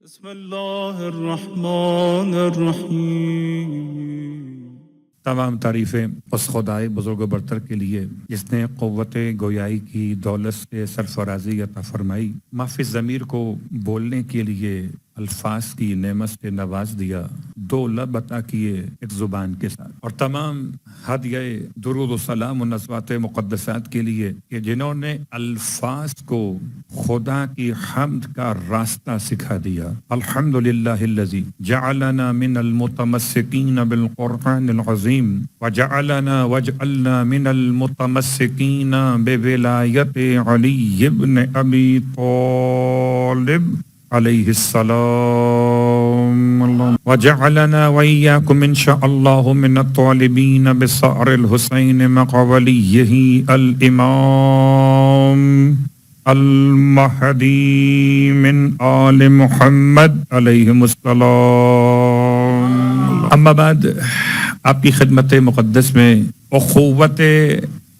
بسم اللہ الرحمن الرحیم۔ تمام تعریفیں اس خدائے بزرگ و برتر کے لیے جس نے قوت گویائی کی دولت سے سرفرازی عطا فرمائی، معافی ضمیر کو بولنے کے لیے الفاظ کی نعمت سے نواز دیا، دو لب عطا کیے ایک زبان کے ساتھ، اور تمام ہدیہ درود و سلام و نصوات مقدسات کے لیے کہ جنہوں نے الفاظ کو خدا کی حمد کا راستہ سکھا دیا۔ الحمدللہ الذی جعلنا من المتمسکین بالقرآن العظیم وجعلنا واجعلنا من المتمسکین بولایت علی ابن ابی طالب علیہ السلام، وجعلنا وإياكم إن شاء الله من الطالبين بصعر الحسين مقوليه الإمام المہدی من آل محمد علیہم السلام۔ اما بعد، آپ کی خدمت مقدس میں اخوت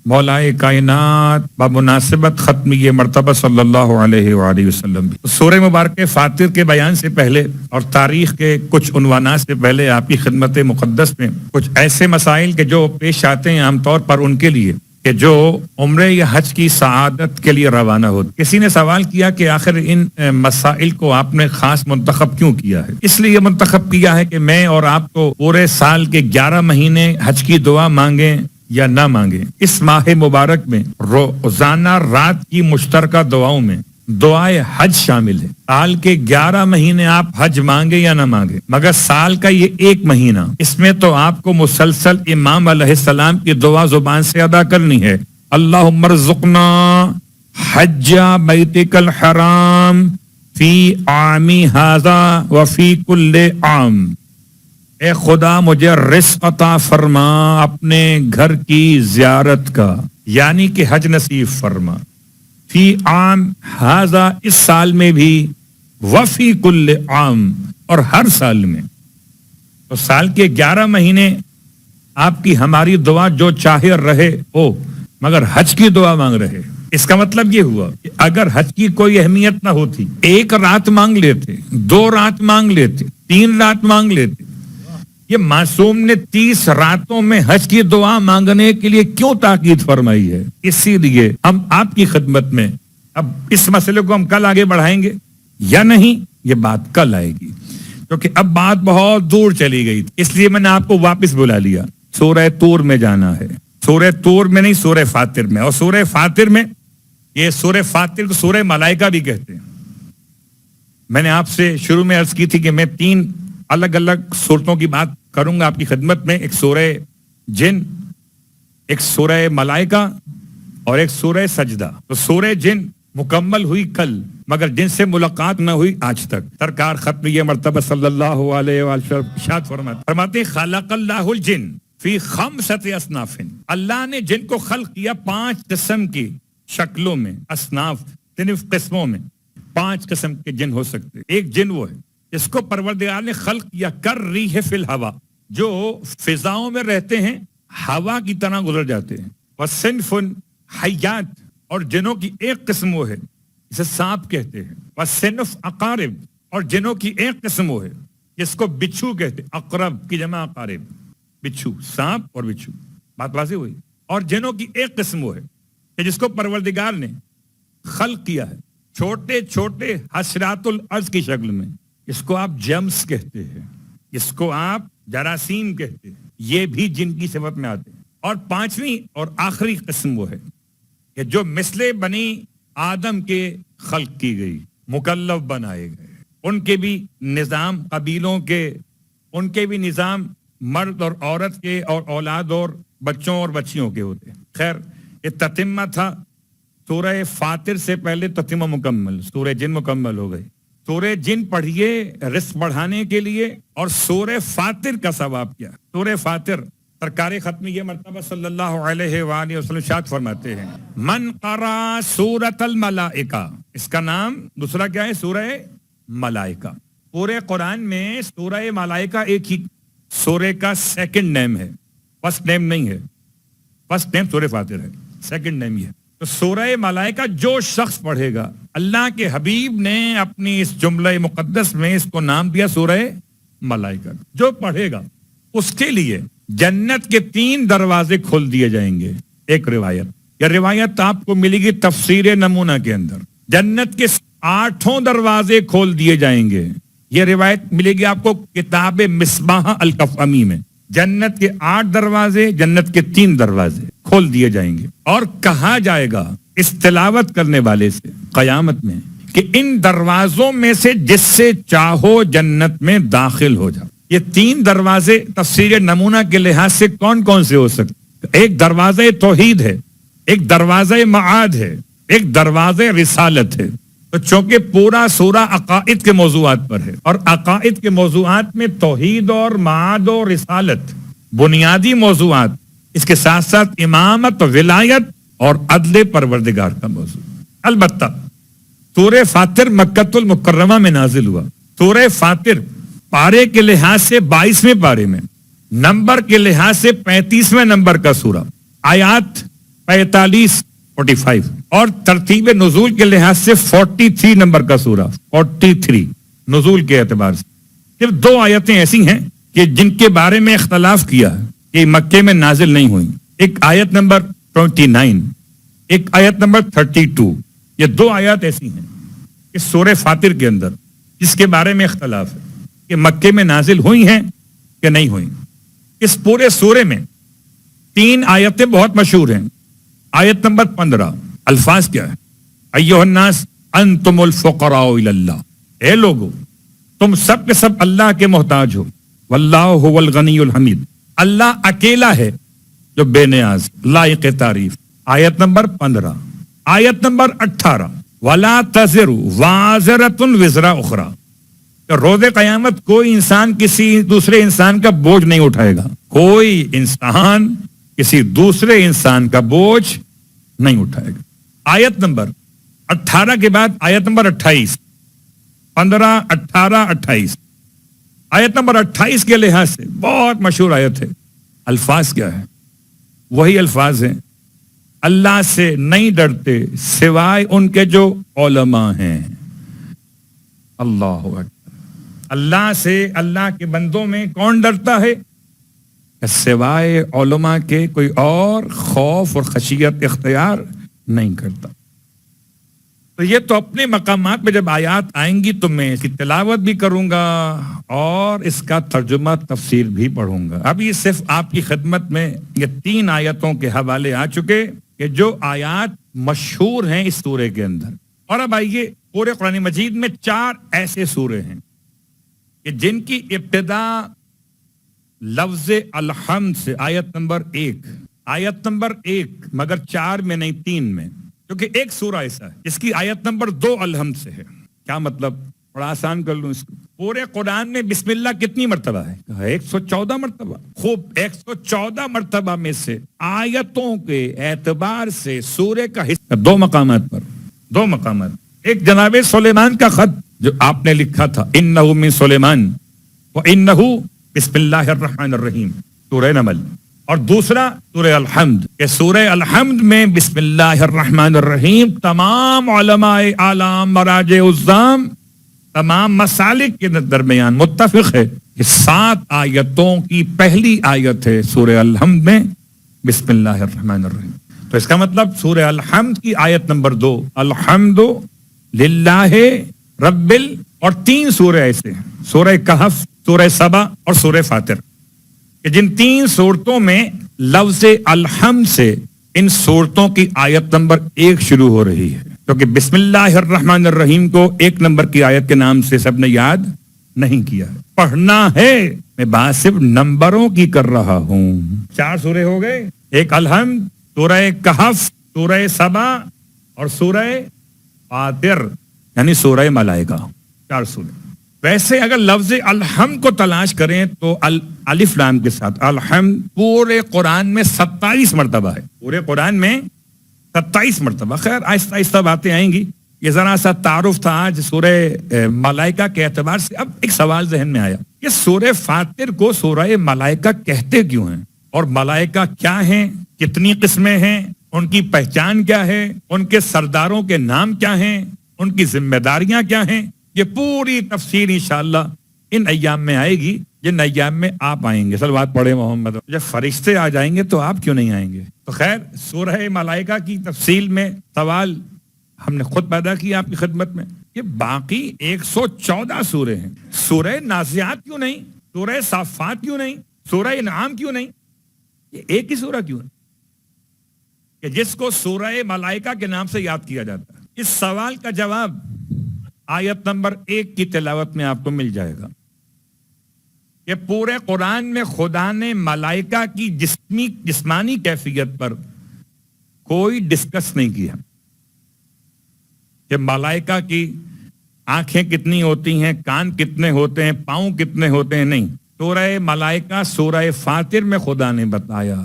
مولائے کائنات بمناسبت ختمی مرتبہ صلی اللہ علیہ وآلہ وسلم، سورہ مبارک فاتر کے بیان سے پہلے اور تاریخ کے کچھ عنوانات سے پہلے آپ کی خدمت مقدس میں کچھ ایسے مسائل کے جو پیش آتے ہیں عام طور پر ان کے لیے کہ جو عمرے یا حج کی سعادت کے لیے روانہ ہوتے۔ کسی نے سوال کیا کہ آخر ان مسائل کو آپ نے خاص منتخب کیوں کیا ہے؟ اس لیے منتخب کیا ہے کہ میں اور آپ کو پورے سال کے 11 مہینے حج کی دعا مانگیں یا نہ مانگیں، اس ماہ مبارک میں روزانہ رات کی مشترکہ دعاؤں میں دعائے حج شامل ہے۔ سال کے 11 مہینے آپ حج مانگے یا نہ مانگے، مگر سال کا یہ ایک مہینہ، اس میں تو آپ کو مسلسل امام علیہ السلام کی دعا زبان سے ادا کرنی ہے۔ اللہم ارزقنا حج بیتک الحرام فی عامی ھذا وفی کل عام، اے خدا مجھے رزق عطا فرما اپنے گھر کی زیارت کا، یعنی کہ حج نصیب فرما، فی عام ھذا اس سال میں بھی، وفی کل عام اور ہر سال میں۔ تو سال کے 11 مہینے آپ کی ہماری دعا جو چاہے رہے ہو، مگر حج کی دعا مانگ رہے۔ اس کا مطلب یہ ہوا کہ اگر حج کی کوئی اہمیت نہ ہوتی، 1 رات مانگ لیتے، 2 رات مانگ لیتے، 3 رات مانگ لیتے، یہ معصوم نے 30 راتوں میں حج کی دعا مانگنے کے لیے کیوں تاکید فرمائی ہے؟ اسی لیے ہم آپ کی خدمت میں اب اس مسئلے کو ہم کل آگے بڑھائیں گے یا نہیں، یہ بات کل آئے گی، کیونکہ اب بات بہت دور چلی گئی، اس لیے میں نے آپ کو واپس بلا لیا۔ سورہ طور میں جانا ہے، سورہ طور میں نہیں، سورہ فاتر میں، اور سورہ فاتر میں، یہ سورہ فاتر کو سورہ ملائکہ بھی کہتے ہیں۔ میں نے آپ سے شروع میں عرض کی تھی کہ میں 3 الگ الگ صورتوں کی بات کروں گا آپ کی خدمت میں، ایک سورہ جن، ایک سورہ ملائکہ اور ایک سورہ سجدہ۔ تو سورہ جن مکمل ہوئی کل، مگر جن سے ملاقات نہ ہوئی آج تک۔ سرکار ختم یہ مرتبہ صلی اللہ علیہ وسلم ارشاد فرماتے ہیں خلق اللہ الجن فی 5 اصناف، اللہ نے جن کو خلق کیا 5 قسم کی شکلوں میں، اصناف صرف قسموں میں، 5 قسم کے جن ہو سکتے۔ ایک جن وہ ہے اس کو پروردگار نے خلق کیا کر ریح فی الہوا، جو فضاؤں میں رہتے ہیں، ہوا کی طرح گزر جاتے ہیں۔ وصنف حیات، اور جنوں کی ایک قسم وہ ہے جسے سانپ کہتے ہیں۔ وصنف اقارب، اور جنوں کی ایک قسم وہ ہے جس کو بچھو کہتے ہیں، اقرب کی جمع اقارب، بچھو، سانپ اور بچھو، بات واضح ہوئی۔ اور جنوں کی ایک قسم وہ ہے کہ جس کو پروردگار نے خلق کیا ہے چھوٹے چھوٹے حشرات الارض کی شکل میں، اس کو آپ جمس کہتے ہیں، اس کو آپ جراثیم کہتے ہیں، یہ بھی جن کی صفت میں آتے ہیں۔ اور 5ویں اور آخری قسم وہ ہے کہ جو مثل بنی آدم کے خلق کی گئی، مکلف بنائے گئے، ان کے بھی نظام قبیلوں کے، ان کے بھی نظام مرد اور عورت کے، اور اولاد اور بچوں اور بچیوں کے ہوتے ہیں۔ خیر، یہ تتمہ تھا، سورہ فاتر سے پہلے تتمہ مکمل، سورہ جن مکمل ہو گئی۔ سورہ جن پڑھیے رزق بڑھانے کے لیے، اور سورہ فاتر کا ثواب کیا؟ سورہ فاتر سرکار ختمی یہ مرتبہ صلی اللہ علیہ وآلہ وسلم ارشاد فرماتے ہیں من قرأ سورۃ الملائکہ، اس کا نام دوسرا کیا ہے؟ سورہ ملائکہ۔ پورے قرآن میں سورہ ملائکہ ایک ہی سورہ کا سیکنڈ نیم ہے، فرسٹ نیم نہیں ہے۔ فرسٹ نیم سورہ فاتر ہے، سیکنڈ نیم یہ ہے۔ تو سورہ ملائکہ جو شخص پڑھے گا، اللہ کے حبیب نے اپنی اس جملہ مقدس میں اس کو نام دیا سورہ ملائکہ. جو پڑھے گا اس کے لیے جنت کے 3 دروازے کھول دیے جائیں گے. ایک روایت، یہ روایت آپ کو ملے گی تفسیر نمونہ کے اندر. جنت کے 8 دروازے کھول دیے جائیں گے. یہ روایت ملے گی آپ کو کتاب مصباح الکفامی میں. جنت کے 8 دروازے، جنت کے 3 دروازے کھول دیے جائیں گے. اور کہا جائے گا اس تلاوت کرنے والے سے قیامت میں کہ ان دروازوں میں سے جس سے چاہو جنت میں داخل ہو جاؤ. یہ 3 دروازے تفسیر نمونہ کے لحاظ سے کون کون سے ہو سکتے؟ ایک دروازہ توحید ہے، ایک دروازہ معاد ہے، ایک دروازہ رسالت ہے. تو چونکہ پورا سورہ عقائد کے موضوعات پر ہے اور عقائد کے موضوعات میں توحید اور معاد اور رسالت بنیادی موضوعات، اس کے ساتھ ساتھ امامت، ولایت اور عدل پروردگار کا موضوع. البتہ سورہ فاطر مکۃ المکرمہ میں نازل ہوا. سورہ فاطر پارے کے لحاظ سے 22ویں پارے میں، نمبر کے لحاظ سے 35ویں نمبر کا سورہ، آیات 45 اور ترتیب نزول کے لحاظ سے 43 نمبر کا سورہ، 43 نزول کے اعتبار سے. صرف 2 آیتیں ایسی ہیں کہ جن کے بارے میں اختلاف کیا کہ مکے میں نازل نہیں ہوئی. ایک آیت نمبر 29، ایک آیت نمبر 32. یہ 2 آیات ایسی ہیں اس سورہ فاطر کے اندر جس کے بارے میں اختلاف ہے کہ مکے میں نازل ہوئی ہیں کہ نہیں ہوئی. اس پورے سورے میں 3 آیتیں بہت مشہور ہیں. آیت نمبر 15 الفاظ کیا ہے؟ ایھا الناس انتم الفقراء الی اللہ. اے لوگو تم سب کے سب اللہ کے محتاج ہو. واللہ هو الغنی الحمید. اللہ اکیلا ہے جو بے نیاز، لائق تعریف. آیت نمبر 15. آیت نمبر 18 ولا تزر وازرۃ وزر اخرى. روز قیامت کوئی انسان کسی دوسرے انسان کا بوجھ نہیں اٹھائے گا. کوئی انسان کسی دوسرے انسان کا بوجھ نہیں اٹھائے گا. آیت نمبر 18 کے بعد آیت نمبر 28، 15، 18، 28. آیت نمبر 28 کے لحاظ سے بہت مشہور آیت ہے. الفاظ کیا ہے؟ وہی الفاظ ہیں، اللہ سے نہیں ڈرتے سوائے ان کے جو علماء ہیں. اللہ اکبر. اللہ سے، اللہ کے بندوں میں کون ڈرتا ہے؟ سوائے علماء کے کوئی اور خوف اور خشیت اختیار نہیں کرتا. تو یہ تو اپنے مقامات میں جب آیات آئیں گی تو میں اس کی تلاوت بھی کروں گا اور اس کا ترجمہ تفسیر بھی پڑھوں گا. ابھی صرف آپ کی خدمت میں یہ 3 آیتوں کے حوالے آ چکے کہ جو آیات مشہور ہیں اس سورے کے اندر. اور اب آئیے، پورے قرآن مجید میں 4 ایسے سورے ہیں کہ جن کی ابتدا لفظ الحمد سے، آیت نمبر 1، آیت نمبر 1 مگر 4 میں نہیں 3 میں، کیونکہ ایک سورہ ایسا ہے اس کی آیت نمبر 2 الحمد سے ہے. کیا مطلب؟ بڑا آسان کر لوں اس کو. پورے قرآن میں بسم اللہ کتنی مرتبہ ہے؟ 114 مرتبہ. خوب، 114 مرتبہ میں سے آیتوں کے اعتبار سے سورے کا حصہ 2 مقامات پر، 2 مقامات. ایک جناب سلیمان کا خط جو آپ نے لکھا تھا، انہ من سلیمان وانہ بسم اللہ الرحمن الرحیم، سورہ نمل. اور دوسرا سورہ الحمد، کہ سورہ الحمد میں بسم اللہ الرحمن الرحیم تمام علماء اعلام، مراجع عظام، تمام مسالک کے درمیان متفق ہے کہ 7 آیتوں کی پہلی آیت ہے سورہ الحمد میں بسم اللہ الرحمن الرحیم. تو اس کا مطلب سورہ الحمد کی آیت نمبر 2 الحمد للہ رب اور 3 سورہ ایسے ہیں، سورہ کہف، سورہ سبا اور سورہ فاطر، کہ جن 3 سورتوں میں لفظ الحمد سے ان سورتوں کی آیت نمبر 1 شروع ہو رہی ہے. کیونکہ بسم اللہ الرحمن الرحیم کو 1 نمبر کی آیت کے نام سے سب نے یاد نہیں کیا. پڑھنا ہے، میں بات صرف نمبروں کی کر رہا ہوں. 4 سورے ہو گئے، ایک الحمد، سورہ کہف، سورہ سبا اور سورہ فاطر یعنی سورہ ملائکہ. 4 سورے. ویسے اگر لفظ الحمد کو تلاش کریں تو الف لام کے ساتھ الحمد پورے قرآن میں 27 مرتبہ ہے. پورے قرآن میں 27 مرتبہ. خیر آہستہ آہستہ باتیں آئیں گی. یہ ذرا سا تعارف تھا آج سورہ ملائکہ کے اعتبار سے. اب ایک سوال ذہن میں آیا کہ سورہ فاطر کو سورہ ملائکہ کہتے کیوں ہیں؟ اور ملائکہ کیا ہیں؟ کتنی قسمیں ہیں؟ ان کی پہچان کیا ہے، ان کے سرداروں کے نام کیا ہیں، ان کی ذمہ داریاں کیا ہیں، یہ پوری تفصیل انشاءاللہ ان ایام میں آئے گی جن ایام میں آپ آئیں گے. صلوات پڑھے محمد. جب فرشتے آ جائیں گے تو آپ کیوں نہیں آئیں گے؟ تو خیر، سورہ ملائکہ کی تفصیل میں سوال ہم نے خود پیدا کیا آپ کی خدمت میں. یہ باقی 114 سورے ہیں. سورہ نازعات کیوں نہیں؟ سورہ صافات کیوں نہیں؟ سورہ انعام کیوں نہیں؟ یہ ایک ہی سورہ کیوں ہے کہ جس کو سورہ ملائکہ کے نام سے یاد کیا جاتا ہے؟ اس سوال کا جواب آیت نمبر 1 کی تلاوت میں آپ کو مل جائے گا. کہ پورے قرآن میں خدا نے ملائکہ کی جسمانی کیفیت پر کوئی ڈسکس نہیں کیا کہ ملائکہ کی آنکھیں کتنی ہوتی ہیں، کان کتنے ہوتے ہیں، پاؤں کتنے ہوتے ہیں. نہیں، سورہ ملائکہ سورہ فاطر میں خدا نے بتایا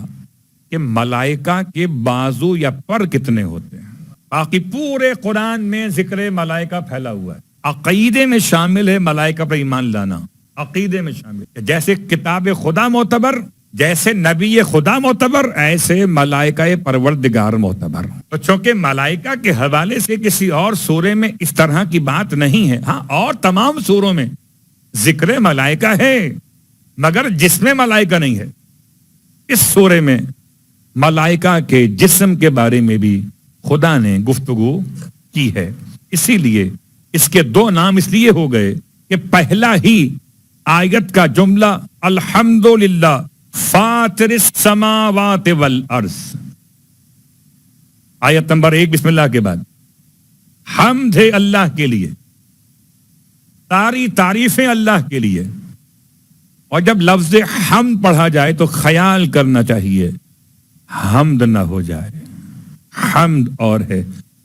کہ ملائکہ کے بازو یا پر کتنے ہوتے ہیں. باقی پورے قرآن میں ذکر ملائکہ پھیلا ہوا ہے. عقیدے میں شامل ہے ملائکہ پر ایمان لانا، عقیدے میں شامل ہے. جیسے کتاب خدا معتبر، جیسے نبی خدا معتبر، ایسے ملائکہ پروردگار معتبر. تو چونکہ ملائکہ کے حوالے سے کسی اور سورے میں اس طرح کی بات نہیں ہے. ہاں، اور تمام سوروں میں ذکر ملائکہ ہے مگر جسم ملائکہ نہیں ہے. اس سورے میں ملائکہ کے جسم کے بارے میں بھی خدا نے گفتگو کی ہے. اسی لیے اس کے 2 نام اس لیے ہو گئے کہ پہلا ہی آیت کا جملہ الحمدللہ فاطر السماوات والارض، آیت نمبر 1 بسم اللہ کے بعد حمد ہے اللہ کے لیے، ساری تعریفیں اللہ کے لیے. اور جب لفظ حمد پڑھا جائے تو خیال کرنا چاہیے حمد نہ ہو جائے. حمد اور ہے،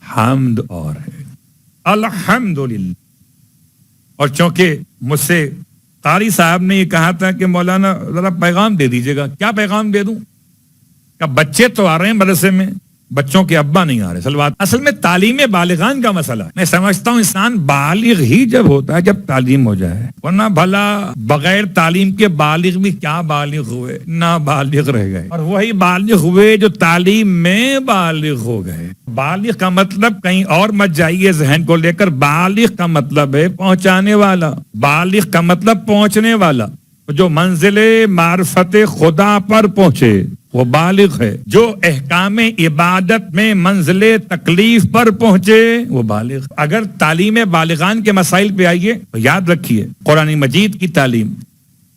حمد اور ہے. الحمدللہ. اور چونکہ مجھ سے قاری صاحب نے یہ کہا تھا کہ مولانا ذرا پیغام دے دیجیے گا. کیا پیغام دے دوں؟ کہ بچے تو آ رہے ہیں مدرسے میں، بچوں کے ابا نہیں آ رہے. سلوات. اصل میں تعلیم بالغان کا مسئلہ ہے. میں سمجھتا ہوں انسان بالغ ہی جب ہوتا ہے جب تعلیم ہو جائے، ورنہ بھلا بغیر تعلیم کے بالغ بھی کیا بالغ ہوئے، نابالغ رہ گئے. اور وہی بالغ ہوئے جو تعلیم میں بالغ ہو گئے. بالغ کا مطلب کہیں اور مت جائیے ذہن کو لے کر. بالغ کا مطلب ہے پہنچانے والا، بالغ کا مطلب پہنچنے والا. جو منزل معرفت خدا پر پہنچے وہ بالغ ہے. جو احکام عبادت میں منزل تکلیف پر پہنچے وہ بالغ. اگر تعلیم بالغان کے مسائل پہ آئیے تو یاد رکھیے قرآن مجید کی تعلیم.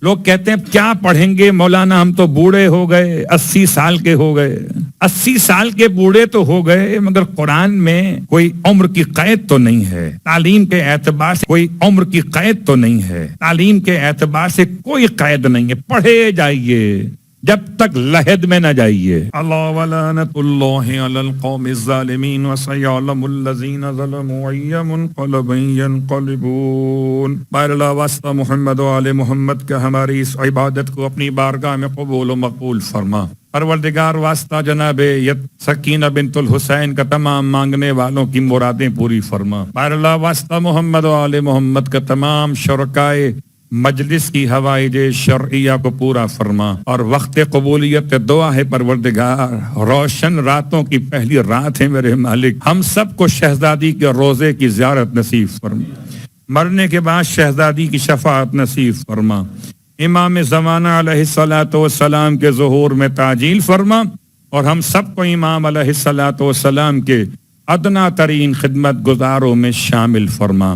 لوگ کہتے ہیں کیا پڑھیں گے مولانا، ہم تو بوڑھے ہو گئے، 80 سال کے ہو گئے. 80 سال کے بوڑھے تو ہو گئے مگر قرآن میں کوئی عمر کی قید تو نہیں ہے. تعلیم کے اعتبار سے کوئی عمر کی قید تو نہیں ہے. تعلیم کے اعتبار سے کوئی قید نہیں ہے. پڑھے جائیے جب تک لحد میں نہ جائیے. اللہ ولعنت اللہ علی القوم الظالمین وسیعلم الذین ظلموا ای منقلب ینقلبون. بار اللہ واسطہ محمد و آل محمد کا ہماری اس عبادت کو اپنی بارگاہ میں قبول و مقبول فرما. پروردگار واسطہ جناب سکینہ بنت الحسین کا تمام مانگنے والوں کی مرادیں پوری فرما. بار اللہ واسطہ محمد و آل محمد کا تمام شرکائے مجلس کی حوائج شرعیہ کو پورا فرما. اور وقت قبولیت دعا ہے پروردگار، روشن راتوں کی پہلی رات ہے میرے مالک، ہم سب کو شہزادی کے روزے کی زیارت نصیب فرما. مرنے کے بعد شہزادی کی شفاعت نصیب فرما. امام زمانہ علیہ الصلوۃ والسلام کے ظہور میں تعجیل فرما. اور ہم سب کو امام علیہ الصلوۃ والسلام کے ادنا ترین خدمت گزاروں میں شامل فرما.